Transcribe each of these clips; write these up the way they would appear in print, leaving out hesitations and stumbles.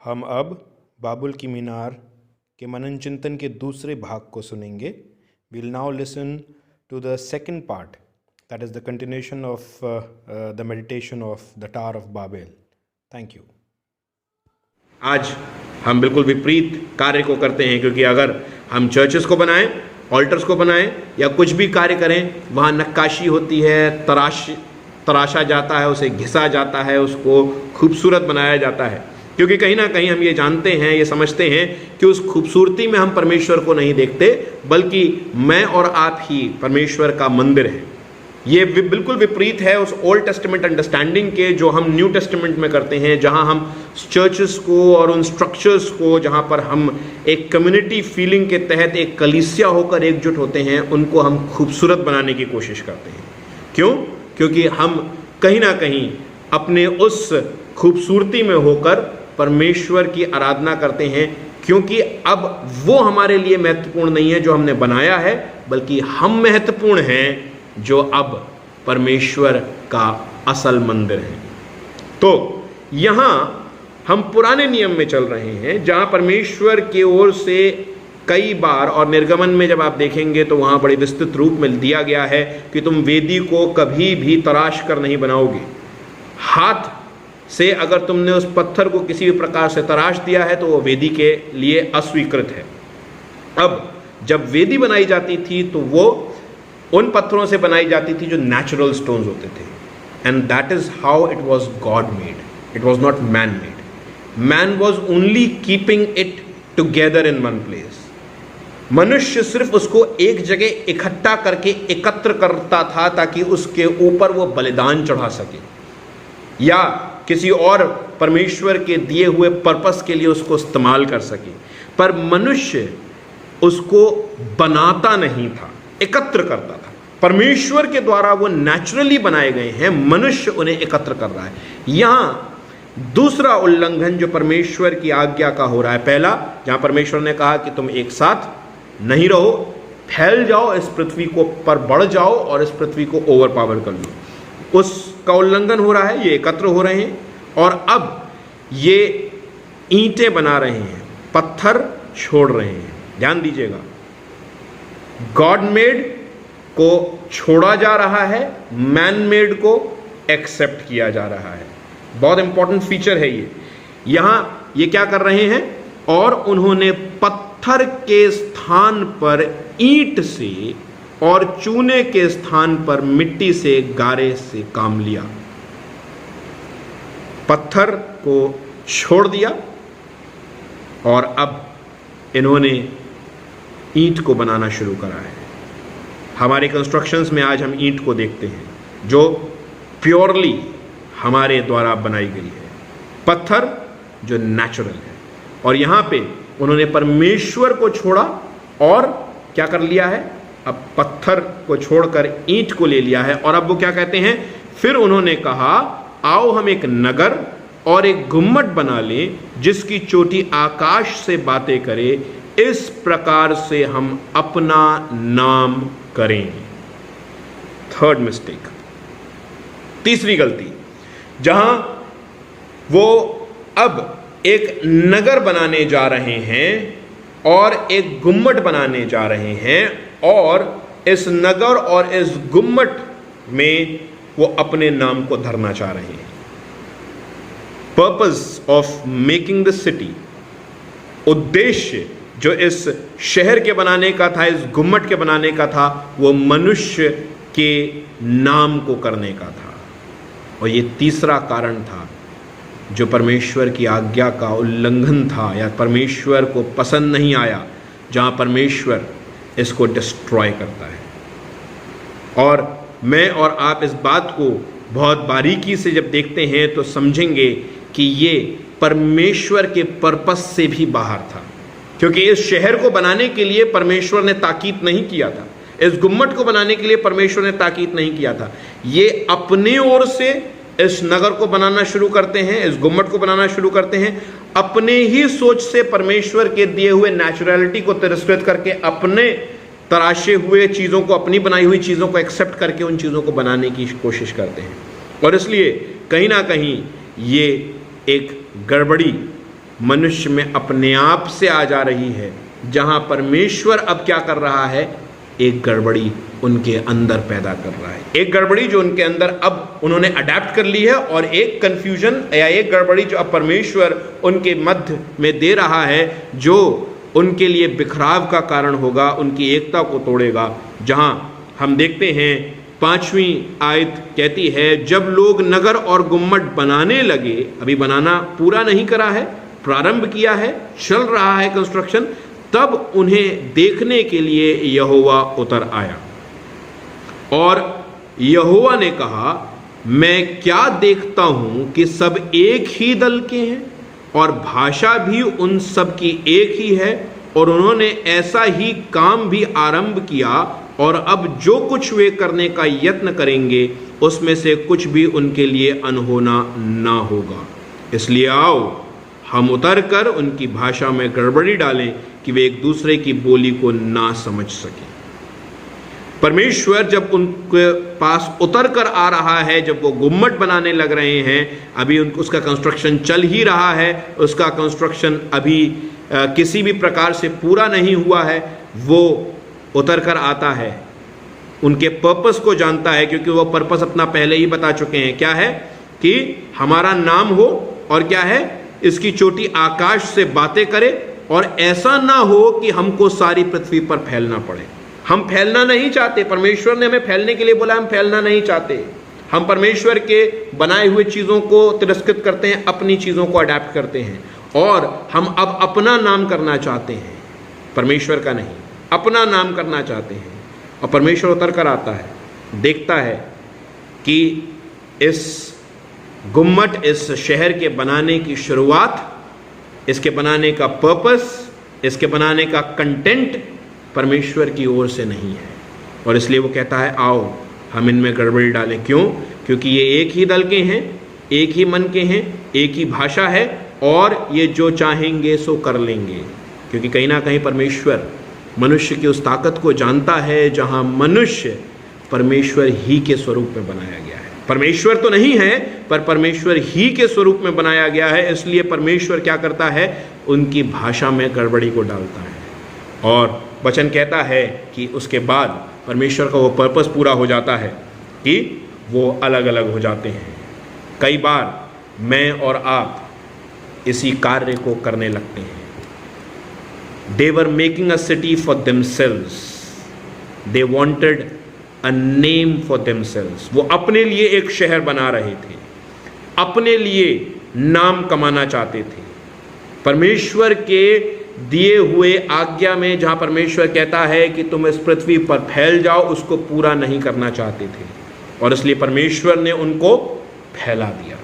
हम अब बाबुल की मीनार के मनन चिंतन के दूसरे भाग को सुनेंगे. We'll now listen to the second part, that is the continuation of the meditation of the Tower of Babel. Thank you. आज हम बिल्कुल विपरीत कार्य को करते हैं, क्योंकि अगर हम चर्चेस को बनाएं, ऑल्टर्स को बनाएं या कुछ भी कार्य करें, वहाँ नक्काशी होती है, तराशा जाता है, उसे घिसा जाता है, उसको खूबसूरत बनाया जाता है, क्योंकि कहीं ना कहीं हम ये जानते हैं, ये समझते हैं कि उस खूबसूरती में हम परमेश्वर को नहीं देखते, बल्कि मैं और आप ही परमेश्वर का मंदिर है. ये बिल्कुल विपरीत है उस ओल्ड टेस्टामेंट अंडरस्टैंडिंग के जो हम न्यू टेस्टामेंट में करते हैं, जहां हम चर्चेस को और उन स्ट्रक्चर्स को, जहां पर हम एक कम्युनिटी फीलिंग के तहत एक कलीसिया होकर एकजुट होते हैं, उनको हम खूबसूरत बनाने की कोशिश करते हैं. क्यों? क्योंकि हम कहीं ना कहीं अपने उस खूबसूरती में होकर परमेश्वर की आराधना करते हैं, क्योंकि अब वो हमारे लिए महत्वपूर्ण नहीं है जो हमने बनाया है, बल्कि हम महत्वपूर्ण हैं जो अब परमेश्वर का असल मंदिर है. तो यहां हम पुराने नियम में चल रहे हैं, जहां परमेश्वर की ओर से कई बार, और निर्गमन में जब आप देखेंगे तो वहां बड़े विस्तृत रूप में दिया गया है कि तुम वेदी को कभी भी तराश कर नहीं बनाओगे. हाथ से अगर तुमने उस पत्थर को किसी भी प्रकार से तराश दिया है तो वो वेदी के लिए अस्वीकृत है. अब जब वेदी बनाई जाती थी तो वो उन पत्थरों से बनाई जाती थी जो नेचुरल स्टोन्स होते थे, and that is how it was God made. It was not man made. Man was only keeping it together in one place. मनुष्य सिर्फ उसको एक जगह इकट्ठा करके एकत्र करता था ताकि उसके ऊपर वो बलिदान चढ़ा सके, या किसी और परमेश्वर के दिए हुए पर्पस के लिए उसको इस्तेमाल कर सके. पर मनुष्य उसको बनाता नहीं था, एकत्र करता था. परमेश्वर के द्वारा वो नेचुरली बनाए गए हैं, मनुष्य उन्हें एकत्र कर रहा है. यहां दूसरा उल्लंघन जो परमेश्वर की आज्ञा का हो रहा है, पहला जहां परमेश्वर ने कहा कि तुम एक साथ नहीं रहो, फैल जाओ, इस पृथ्वी को पर बढ़ जाओ और इस पृथ्वी को ओवर पावर कर लो, उसका उल्लंघन हो रहा है. ये एकत्र हो रहे हैं और अब ये ईंटें बना रहे हैं, पत्थर छोड़ रहे हैं. ध्यान दीजिएगा, गॉड मेड को छोड़ा जा रहा है, मैन मेड को एक्सेप्ट किया जा रहा है. बहुत इंपॉर्टेंट फीचर है ये. यहां ये क्या कर रहे हैं, और उन्होंने पत्थर के स्थान पर ईंट से और चूने के स्थान पर मिट्टी से, गारे से काम लिया. पत्थर को छोड़ दिया और अब इन्होंने ईंट को बनाना शुरू करा है. हमारे कंस्ट्रक्शंस में आज हम ईंट को देखते हैं जो प्योरली हमारे द्वारा बनाई गई है, पत्थर जो नेचुरल है. और यहां पे उन्होंने परमेश्वर को छोड़ा और क्या कर लिया है, अब पत्थर को छोड़कर ईंट को ले लिया है. और अब वो क्या कहते हैं, फिर उन्होंने कहा आओ हम एक नगर और एक गुम्मट बना लें जिसकी चोटी आकाश से बातें करे, इस प्रकार से हम अपना नाम करेंगे. थर्ड मिस्टेक, तीसरी गलती, जहां वो अब एक नगर बनाने जा रहे हैं और एक गुम्मट बनाने जा रहे हैं, और इस नगर और इस गुम्मट में वो अपने नाम को धरना चाह रहे हैं. Purpose of making the city, उद्देश्य जो इस शहर के बनाने का था, इस गुम्मट के बनाने का था, वो मनुष्य के नाम को करने का था. और ये तीसरा कारण था जो परमेश्वर की आज्ञा का उल्लंघन था, या परमेश्वर को पसंद नहीं आया, जहां परमेश्वर इसको डिस्ट्रॉय करता है. और मैं और आप इस बात को बहुत बारीकी से जब देखते हैं तो समझेंगे कि ये परमेश्वर के पर्पस से भी बाहर था, क्योंकि इस शहर को बनाने के लिए परमेश्वर ने ताकीद नहीं किया था, इस गुम्मट को बनाने के लिए परमेश्वर ने ताकीद नहीं किया था. ये अपने ओर से इस नगर को बनाना शुरू करते हैं, इस गुम्मट को बनाना शुरू करते हैं, अपने ही सोच से परमेश्वर के दिए हुए नेचुरलिटी को तिरस्कृत करके, अपने तराशे हुए चीज़ों को, अपनी बनाई हुई चीज़ों को एक्सेप्ट करके उन चीज़ों को बनाने की कोशिश करते हैं. और इसलिए कहीं ना कहीं ये एक गड़बड़ी मनुष्य में अपने आप से आ जा रही है, जहां परमेश्वर अब क्या कर रहा है, एक गड़बड़ी उनके अंदर पैदा कर रहा है। एक गड़बड़ी जो उनके अंदर अब उन्होंने अडेप्ट कर ली है, और एक कंफ्यूजन या एक गड़बड़ी जो अब परमेश्वर उनके मध्य में दे रहा है, जो उनके लिए बिखराव का कारण होगा, उनकी एकता को तोड़ेगा। जहां हम देखते हैं 5वीं आयत कहती है, जब लोग नगर और गुम्मट बनाने लगे, अभी बनाना पूरा नहीं करा है, प्रारंभ किया है, चल रहा है कंस्ट्रक्शन, तब उन्हें देखने के लिए यहोवा उतर आया। और यहोवा ने कहा, मैं क्या देखता हूं कि सब एक ही दल के हैं और भाषा भी उन सब की एक ही है, और उन्होंने ऐसा ही काम भी आरंभ किया, और अब जो कुछ वे करने का यत्न करेंगे उसमें से कुछ भी उनके लिए अनहोना ना होगा। इसलिए आओ हम उतर कर उनकी भाषा में गड़बड़ी डालें कि वे एक दूसरे की बोली को ना समझ सकें। परमेश्वर जब उनके पास उतर कर आ रहा है, जब वो गुम्मट बनाने लग रहे हैं, अभी उसका कंस्ट्रक्शन चल ही रहा है, उसका कंस्ट्रक्शन अभी किसी भी प्रकार से पूरा नहीं हुआ है, वो उतर कर आता है, उनके पर्पस को जानता है, क्योंकि वो पर्पस अपना पहले ही बता चुके हैं। क्या है कि हमारा नाम हो, और क्या है, इसकी चोटी आकाश से बातें करे, और ऐसा ना हो कि हमको सारी पृथ्वी पर फैलना पड़े। हम फैलना नहीं चाहते, परमेश्वर ने हमें फैलने के लिए बोला, हम फैलना नहीं चाहते। हम परमेश्वर के बनाए हुए चीज़ों को तिरस्कृत करते हैं, अपनी चीज़ों को अडैप्ट करते हैं, और हम अब अपना नाम करना चाहते हैं, परमेश्वर का नहीं, अपना नाम करना चाहते हैं। और परमेश्वर उतर कर आता है, देखता है कि इस गुम्मट, इस शहर के बनाने की शुरुआत, इसके बनाने का पर्पस, इसके बनाने का कंटेंट परमेश्वर की ओर से नहीं है, और इसलिए वो कहता है, आओ हम इनमें गड़बड़ी डालें। क्यों? क्योंकि ये एक ही दल के हैं, एक ही मन के हैं, एक ही भाषा है, और ये जो चाहेंगे सो कर लेंगे। क्योंकि कहीं ना कहीं परमेश्वर मनुष्य की उस ताकत को जानता है, जहां मनुष्य परमेश्वर ही के स्वरूप में बनाया गया है। परमेश्वर तो नहीं है, पर परमेश्वर ही के स्वरूप में बनाया गया है। इसलिए परमेश्वर क्या करता है, उनकी भाषा में गड़बड़ी को डालता है, और वचन कहता है कि उसके बाद परमेश्वर का वो पर्पस पूरा हो जाता है कि वो अलग अलग हो जाते हैं। कई बार मैं और आप इसी कार्य को करने लगते हैं। They were making a city for themselves. They wanted a name for themselves. वो अपने लिए एक शहर बना रहे थे, अपने लिए नाम कमाना चाहते थे। परमेश्वर के दिए हुए आज्ञा में जहाँ परमेश्वर कहता है कि तुम इस पृथ्वी पर फैल जाओ, उसको पूरा नहीं करना चाहते थे, और इसलिए परमेश्वर ने उनको फैला दिया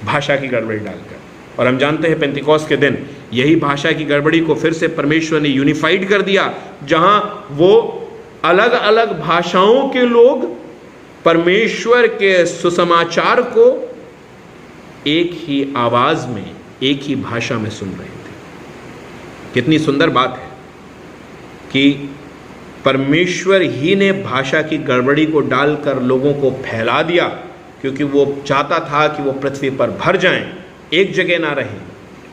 भाषा की गड़बड़ी डालकर। और हम जानते हैं पेंतिकोस्त के दिन यही भाषा की गड़बड़ी को फिर से परमेश्वर ने यूनिफाइड कर दिया, जहां वो अलग अलग भाषाओं के लोग परमेश्वर के सुसमाचार को एक ही आवाज में, एक ही भाषा में सुन रहे थे। कितनी सुंदर बात है कि परमेश्वर ही ने भाषा की गड़बड़ी को डालकर लोगों को फैला दिया, क्योंकि वो चाहता था कि वो पृथ्वी पर भर जाएं, एक जगह ना रहें।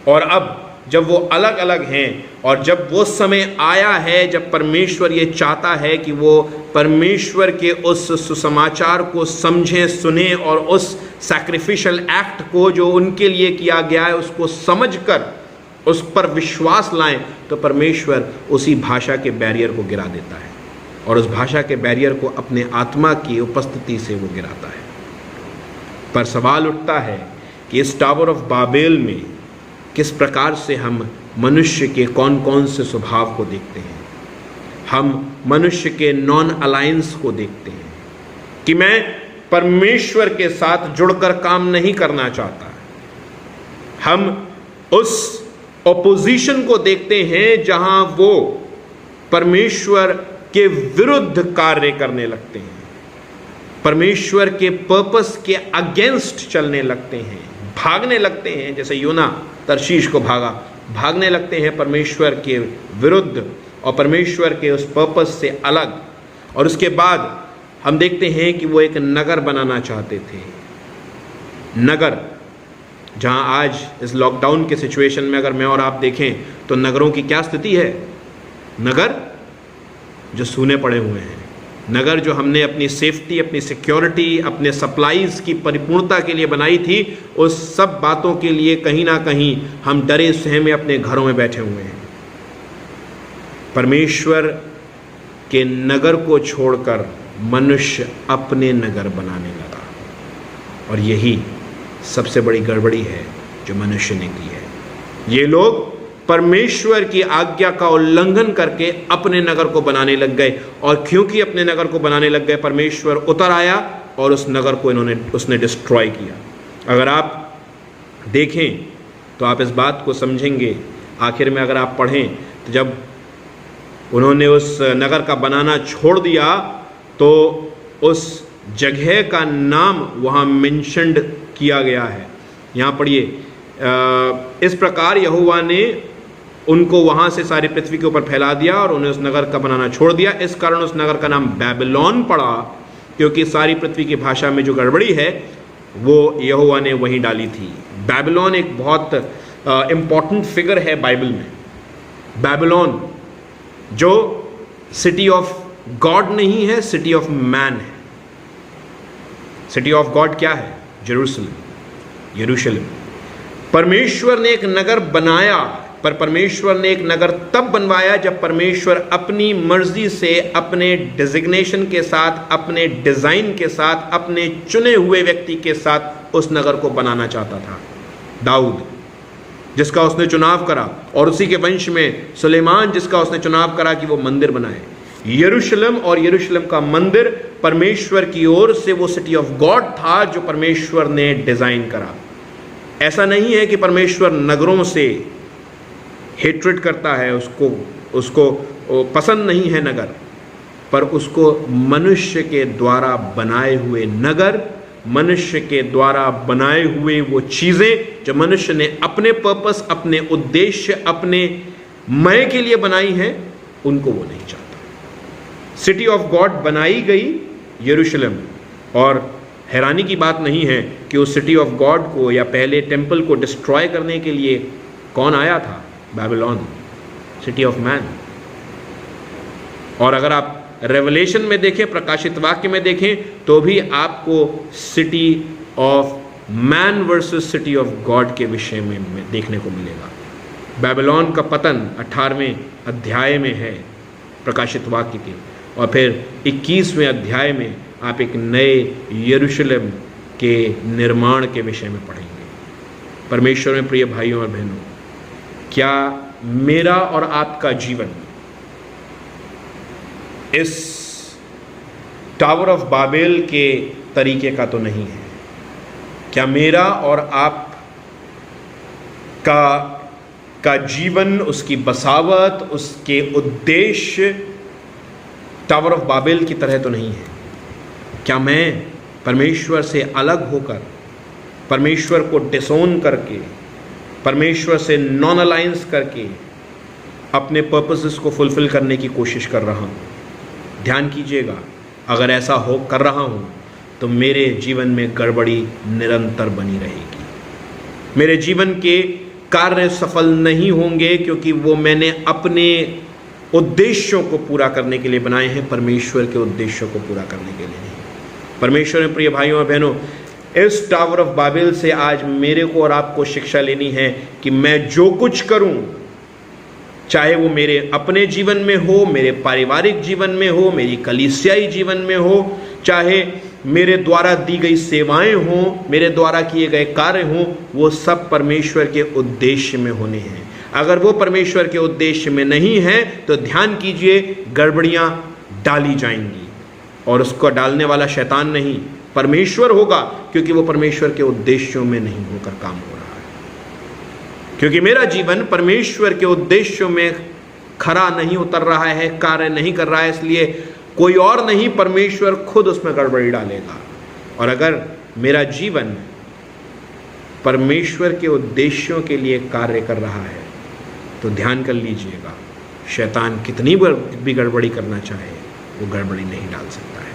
और अब जब वो अलग अलग हैं, और जब वो समय आया है जब परमेश्वर ये चाहता है कि वो परमेश्वर के उस सुसमाचार को समझें, सुने, और उस सैक्रिफिशियल एक्ट को जो उनके लिए किया गया है उसको समझकर उस पर विश्वास लाएं, तो परमेश्वर उसी भाषा के बैरियर को गिरा देता है, और उस भाषा के बैरियर को अपने आत्मा की उपस्थिति से वो गिराता है। पर सवाल उठता है कि इस टावर ऑफ बाबेल में किस प्रकार से हम मनुष्य के कौन कौन से स्वभाव को देखते हैं। हम मनुष्य के नॉन अलायंस को देखते हैं कि मैं परमेश्वर के साथ जुड़कर काम नहीं करना चाहता। हम उस ऑपोजिशन को देखते हैं जहां वो परमेश्वर के विरुद्ध कार्य करने लगते हैं, परमेश्वर के पर्पस के अगेंस्ट चलने लगते हैं, भागने लगते हैं। जैसे योना तरशीश को भागने लगते हैं परमेश्वर के विरुद्ध और परमेश्वर के उस पर्पस से अलग। और उसके बाद हम देखते हैं कि वो एक नगर बनाना चाहते थे। नगर जहां आज इस लॉकडाउन के सिचुएशन में अगर मैं और आप देखें तो नगरों की क्या स्थिति है। नगर जो सूने पड़े हुए हैं, नगर जो हमने अपनी सेफ्टी, अपनी सिक्योरिटी, अपने सप्लाईज की परिपूर्णता के लिए बनाई थी, उस सब बातों के लिए कहीं ना कहीं हम डरे सहमे अपने घरों में बैठे हुए हैं। परमेश्वर के नगर को छोड़कर मनुष्य अपने नगर बनाने लगा, और यही सबसे बड़ी गड़बड़ी है जो मनुष्य ने की है। ये लोग परमेश्वर की आज्ञा का उल्लंघन करके अपने नगर को बनाने लग गए, और क्योंकि अपने नगर को बनाने लग गए, परमेश्वर उतर आया और उस नगर को उसने डिस्ट्रॉय किया। अगर आप देखें तो आप इस बात को समझेंगे। आखिर में अगर आप पढ़ें तो जब उन्होंने उस नगर का बनाना छोड़ दिया तो उस जगह का नाम वहाँ मेंशन्ड किया गया है। यहाँ पढ़िए, इस प्रकार यहोवा ने उनको वहाँ से सारी पृथ्वी के ऊपर फैला दिया और उन्हें उस नगर का बनाना छोड़ दिया। इस कारण उस नगर का नाम बैबिलोन पड़ा, क्योंकि सारी पृथ्वी की भाषा में जो गड़बड़ी है वो यहोवा ने वहीं डाली थी। बैबिलोन एक बहुत इम्पॉर्टेंट फिगर है बाइबल में। बैबिलोन जो सिटी ऑफ गॉड नहीं है, सिटी ऑफ मैन है। सिटी ऑफ गॉड क्या है? जेरूशलेम, यरूशलेम। परमेश्वर ने एक नगर बनाया, पर परमेश्वर ने एक नगर तब बनवाया जब परमेश्वर अपनी मर्जी से, अपने डिजिग्नेशन के साथ, अपने डिजाइन के साथ, अपने चुने हुए व्यक्ति के साथ उस नगर को बनाना चाहता था। दाऊद जिसका उसने चुनाव करा, और उसी के वंश में सुलेमान जिसका उसने चुनाव करा कि वो मंदिर बनाए। यरूशलेम और यरूशलेम का मंदिर परमेश्वर की ओर से वो सिटी ऑफ गॉड था जो परमेश्वर ने डिजाइन करा। ऐसा नहीं है कि परमेश्वर नगरों से हेट्रेड करता है, उसको पसंद नहीं है नगर, पर उसको मनुष्य के द्वारा बनाए हुए नगर, मनुष्य के द्वारा बनाए हुए वो चीज़ें जो मनुष्य ने अपने पर्पस, अपने उद्देश्य, अपने मय के लिए बनाई हैं, उनको वो नहीं चाहता। सिटी ऑफ गॉड बनाई गई यरूशलेम, और हैरानी की बात नहीं है कि उस सिटी ऑफ गॉड को या पहले टेम्पल को डिस्ट्रॉय करने के लिए कौन आया था? Babylon, city of man. और अगर आप रेवलेशन में देखें, प्रकाशित वाक्य में देखें, तो भी आपको city of man versus city of God के विषय में देखने को मिलेगा। बैबिलोन का पतन 18वें अध्याय में है प्रकाशित वाक्य के, और फिर 21वें अध्याय में आप एक नए यरूशलेम के निर्माण के विषय में पढ़ेंगे। परमेश्वर में प्रिय भाइयों और बहनों, क्या मेरा और आपका जीवन इस टावर ऑफ बाबेल के तरीके का तो नहीं है? क्या मेरा और आप का जीवन, उसकी बसावत, उसके उद्देश्य टावर ऑफ बाबेल की तरह तो नहीं है? क्या मैं परमेश्वर से अलग होकर, परमेश्वर को डिसोन करके, परमेश्वर से नॉन अलायंस करके अपने पर्पसेस को फुलफिल करने की कोशिश कर रहा हूँ? ध्यान कीजिएगा, अगर ऐसा कर रहा हूँ तो मेरे जीवन में गड़बड़ी निरंतर बनी रहेगी। मेरे जीवन के कार्य सफल नहीं होंगे, क्योंकि वो मैंने अपने उद्देश्यों को पूरा करने के लिए बनाए हैं, परमेश्वर के उद्देश्यों को पूरा करने के लिए नहीं। परमेश्वर में प्रिय भाइयों और बहनों, इस टावर ऑफ बाबेल से आज मेरे को और आपको शिक्षा लेनी है कि मैं जो कुछ करूं, चाहे वो मेरे अपने जीवन में हो, मेरे पारिवारिक जीवन में हो, मेरी कलीसियाई जीवन में हो, चाहे मेरे द्वारा दी गई सेवाएं हों, मेरे द्वारा किए गए कार्य हों, वो सब परमेश्वर के उद्देश्य में होने हैं। अगर वो परमेश्वर के उद्देश्य में नहीं है तो ध्यान कीजिए, गड़बड़ियां डाली जाएंगी, और उसको डालने वाला शैतान नहीं, परमेश्वर होगा, क्योंकि वो परमेश्वर के उद्देश्यों में नहीं होकर काम हो रहा है। क्योंकि मेरा जीवन परमेश्वर के उद्देश्यों में खरा नहीं उतर रहा है, कार्य नहीं कर रहा है, इसलिए कोई और नहीं, परमेश्वर खुद उसमें गड़बड़ी डालेगा। और अगर मेरा जीवन परमेश्वर के उद्देश्यों के लिए कार्य कर रहा है तो ध्यान कर लीजिएगा, शैतान कितनी भी गड़बड़ी करना चाहे वो गड़बड़ी नहीं डाल सकता है,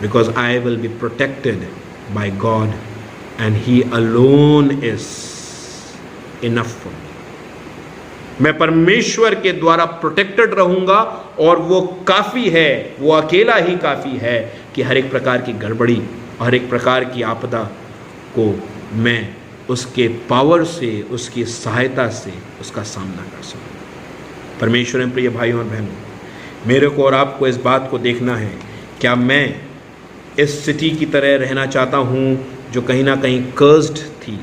because I will be protected by God and He alone is enough for me. मैं परमेश्वर के द्वारा प्रोटेक्टेड रहूंगा और वो काफी है, वो अकेला ही काफी है कि हर एक प्रकार की गड़बड़ी, हर एक प्रकार की आपदा को मैं उसके पावर से, उसकी सहायता से उसका सामना कर सकूं। परमेश्वर में प्रिय भाइयों और बहनों, मेरे को और आपको इस बात को देखना है, क्या मैं इस सिटी की तरह रहना चाहता हूँ जो कहीं ना कहीं कर्स्ड थी,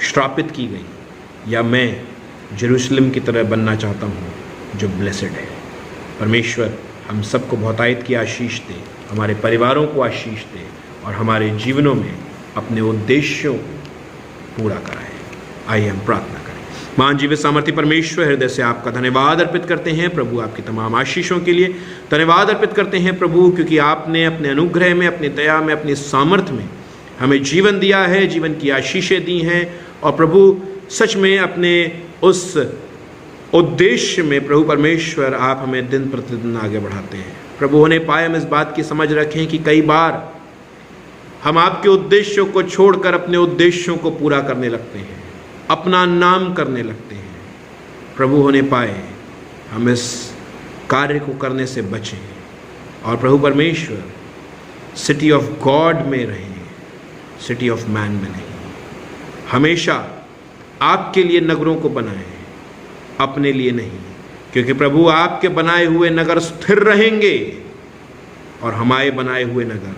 श्रापित की गई, या मैं जेरूशलेम की तरह बनना चाहता हूँ जो ब्लेसेड है। परमेश्वर हम सबको बहुतायत की आशीष दे, हमारे परिवारों को आशीष दे और हमारे जीवनों में अपने उद्देश्यों को पूरा कराए। आइए हम प्रार्थना करें। महान जीवित सामर्थ्य परमेश्वर, हृदय से आपका धन्यवाद अर्पित करते हैं प्रभु, आपकी तमाम आशीषों के लिए धन्यवाद अर्पित करते हैं प्रभु, क्योंकि आपने अपने अनुग्रह में, अपनी दया में, अपनी सामर्थ्य में हमें जीवन दिया है, जीवन की आशीषें दी हैं। और प्रभु सच में अपने उस उद्देश्य में प्रभु परमेश्वर आप हमें दिन प्रतिदिन आगे बढ़ाते हैं। प्रभु होने पाए हम इस बात की समझ रखें कि कई बार हम आपके उद्देश्यों को छोड़कर अपने उद्देश्यों को पूरा करने लगते हैं, अपना नाम करने लगते हैं। प्रभु होने पाए हम इस कार्य को करने से बचें और प्रभु परमेश्वर सिटी ऑफ गॉड में रहें, सिटी ऑफ मैन में नहीं। हमेशा आपके लिए नगरों को बनाएं, अपने लिए नहीं, क्योंकि प्रभु आपके बनाए हुए नगर स्थिर रहेंगे और हमारे बनाए हुए नगर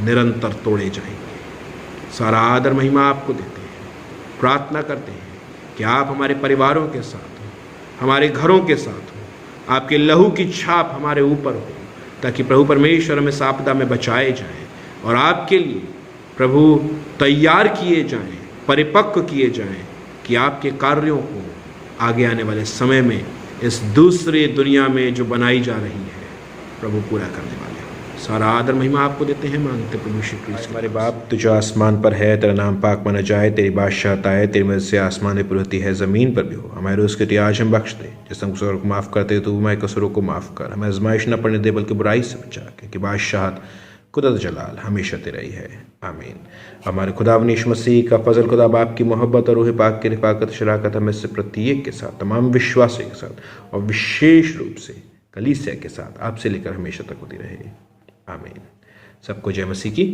निरंतर तोड़े जाएंगे। सारा आदर महिमा आपको देते हैं। प्रार्थना करते हैं कि आप हमारे परिवारों के साथ हो, हमारे घरों के साथ हो, आपके लहू की छाप हमारे ऊपर हो, ताकि प्रभु परमेश्वर हमें इस आपदा में बचाए जाएं और आपके लिए प्रभु तैयार किए जाएं, परिपक्व किए जाएं, कि आपके कार्यों को आगे आने वाले समय में इस दूसरी दुनिया में जो बनाई जा रही है प्रभु पूरा करने वाले हो। सारा आदर महिमा आपको देते हैं, मांगते प्रभु श्री कृष्ण। हमारे बाप तुझे आसमान पर है, तेरा नाम पाक माना जाए, तेरी बादशाहत आए, तेरी मर्जी से आसमान में पूरी होती है, ज़मीन पर भी हो। हमारे रोज़ की रोटी आज हम बख्श दे, जिस हम कसूरों को माफ़ करते तो हमारे कसूरों को माफ़ कर, हमें आजमाइश न पड़ने दे बल्कि बुराई से बचा, क्योंकि बादशाहत कुदरत जलाल हमेशा तेरा ही है। आमीन। हमारे खुदावंद यीशु मसीह का फजल, खुदा बाप की मोहब्बत और रूह पाक की रिफाकत शराकत हमें से प्रत्येक के साथ, तमाम विश्वासियों के साथ और विशेष रूप से कलीसिया के साथ आपसे लेकर हमेशा तक होती रहे। आमीन। सबको जय मसीह की।